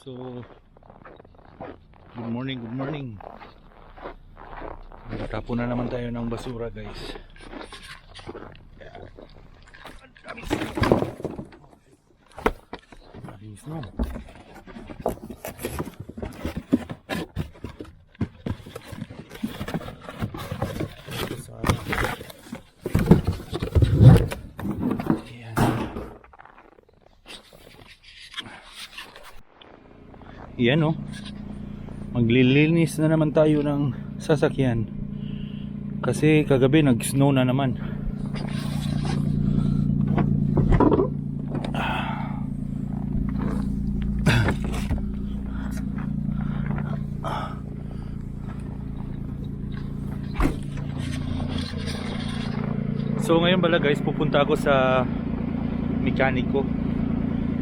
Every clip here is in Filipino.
So, good morning, good morning. Tapon na naman tayo ng basura, guys. Daming snow. Yan oh. Maglilinis na naman tayo ng sasakyan. Kasi kagabi nag-snow na naman. So ngayon pala guys, pupunta ako sa mekaniko.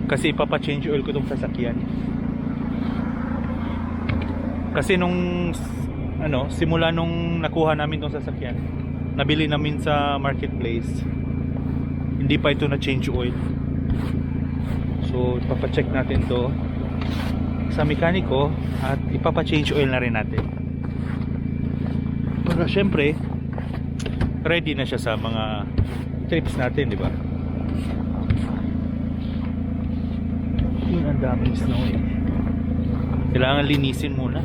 Kasi ipapa-change oil ko tong sasakyan. Kasi nung simula nung nakuha namin tong sasakyan, nabili namin sa marketplace, hindi pa ito na change oil. So ipapa-check natin to sa mekaniko at ipapa-change oil na rin natin. Para syempre ready na siya sa mga trips natin, di ba? Yun, ang daming snow eh. Kailangan linisin muna.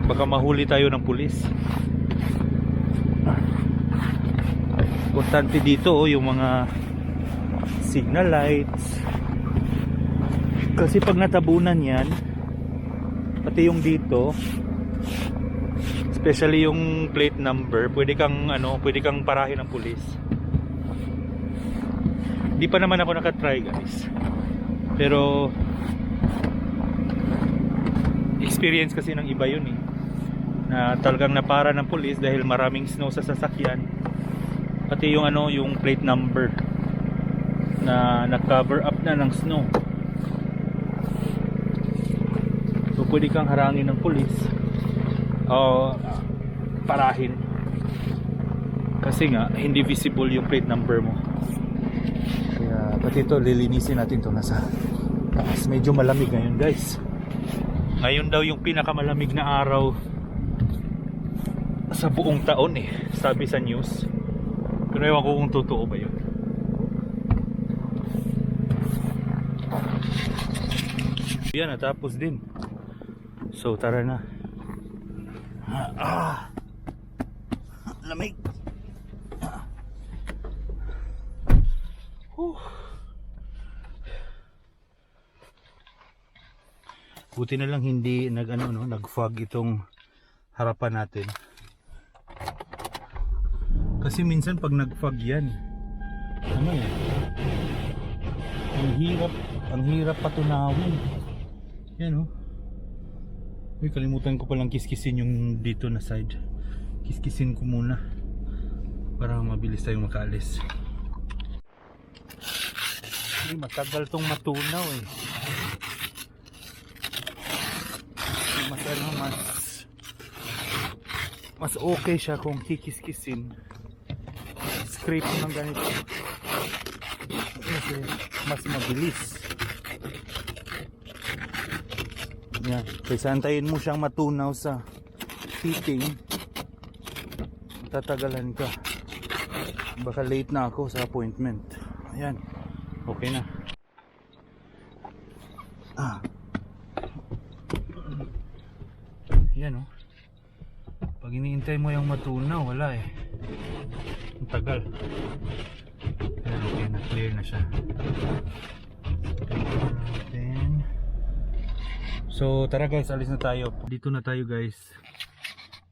Baka mahuli tayo ng pulis. Importante dito yung mga signal lights. Kasi pag natabunan yan, pati yung dito, especially yung plate number, pwede kang parahin ng pulis. Di pa naman ako nakatry guys. Pero experience kasi ng iba yun eh, na talagang napara ng pulis dahil maraming snow sa sasakyan, pati yung yung plate number na na-cover up na ng snow. So pwede kang harangin ng pulis o parahin kasi nga hindi visible yung plate number mo. Kaya pati ito lilinisin natin to. Nasa taas, medyo malamig ngayon guys. Ngayon daw yung pinakamalamig na araw sa buong taon eh, sabi sa news. Pero ewan ko kung totoo ba yun. Yan, natapos din. So tara na. Lamig. Buti na lang hindi nag-fog itong harapan natin. Kasi minsan pag nag-fog yan, ang hirap patunawin. Yan oh. Uy, kalimutan ko palang kiskisin yung dito na side. Kiskisin ko muna para mabilis tayong makaalis. Matagal tong matunaw eh. Mas okay siya kung kikiskisin, scrape ng ganito kasi mas mabilis. Yan, kaysa antayin mo siyang matunaw sa fitting, tatagalan ka, baka late na ako sa appointment. Ayan, okay na. Yan oh. Pag iniintay mo yung matunaw, wala eh. Ang tagal. Ayan, okay na, clear na siya. Then, so tara guys, alis na tayo. Dito na tayo guys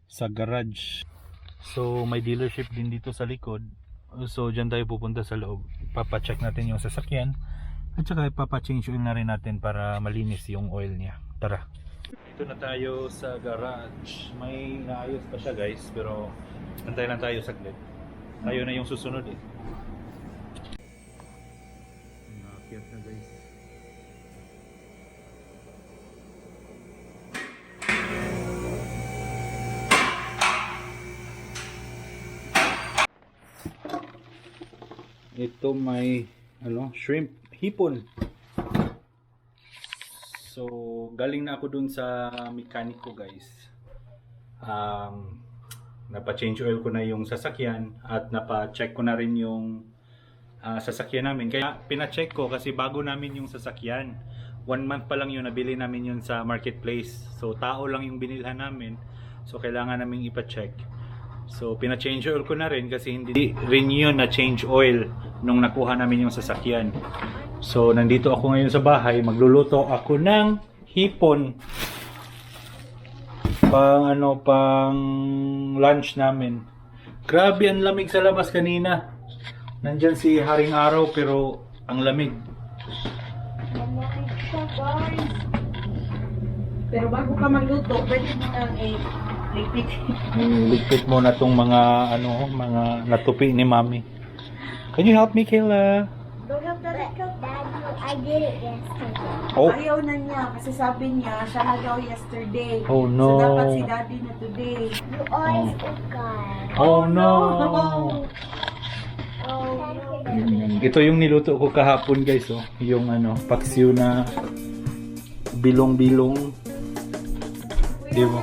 sa garage. So may dealership din dito sa likod. So dyan tayo pupunta sa loob. Papacheck natin yung sasakyan. At saka ipapachange oil na rin natin para malinis yung oil niya. Tara. Dito na tayo sa garage. May naayos pa siya guys, pero antay lang tayo saglit. Tayo na yung susunod eh. Nakakiyat na guys. Ito may shrimp hipon. So, galing na ako dun sa mekaniko guys. Napa-change oil ko na yung sasakyan at napa-check ko na rin yung sasakyan namin. Kaya pina-check ko kasi bago namin yung sasakyan. 1 month pa lang yun, nabili namin yun sa marketplace. So, tao lang yung binilhan namin. So, kailangan namin ipa-check. So, pina-change oil ko na rin kasi hindi rin yun na change oil nung nakuha namin yung sasakyan. So, nandito ako ngayon sa bahay. Magluluto ako ng hipon. Pang lunch namin. Grabe ang lamig sa labas kanina. Nandyan si Haring Araw pero ang lamig. Pero bago ka magluto, pwede mo nang ligpit. Ligpit mo na tong mga mga natupi ni Mami. Can you help me, Kayla? Don't have that cup. I did it yesterday. Oh, Ayaw na niya kasi sabi niya, siya na daw yesterday. Oh, no. So dapat si daddy na today. You always forgot. oh no. Oh, Ito yung niluto ko kahapon, guys, oh. Yung paksiw na bilong-bilong. Di ba?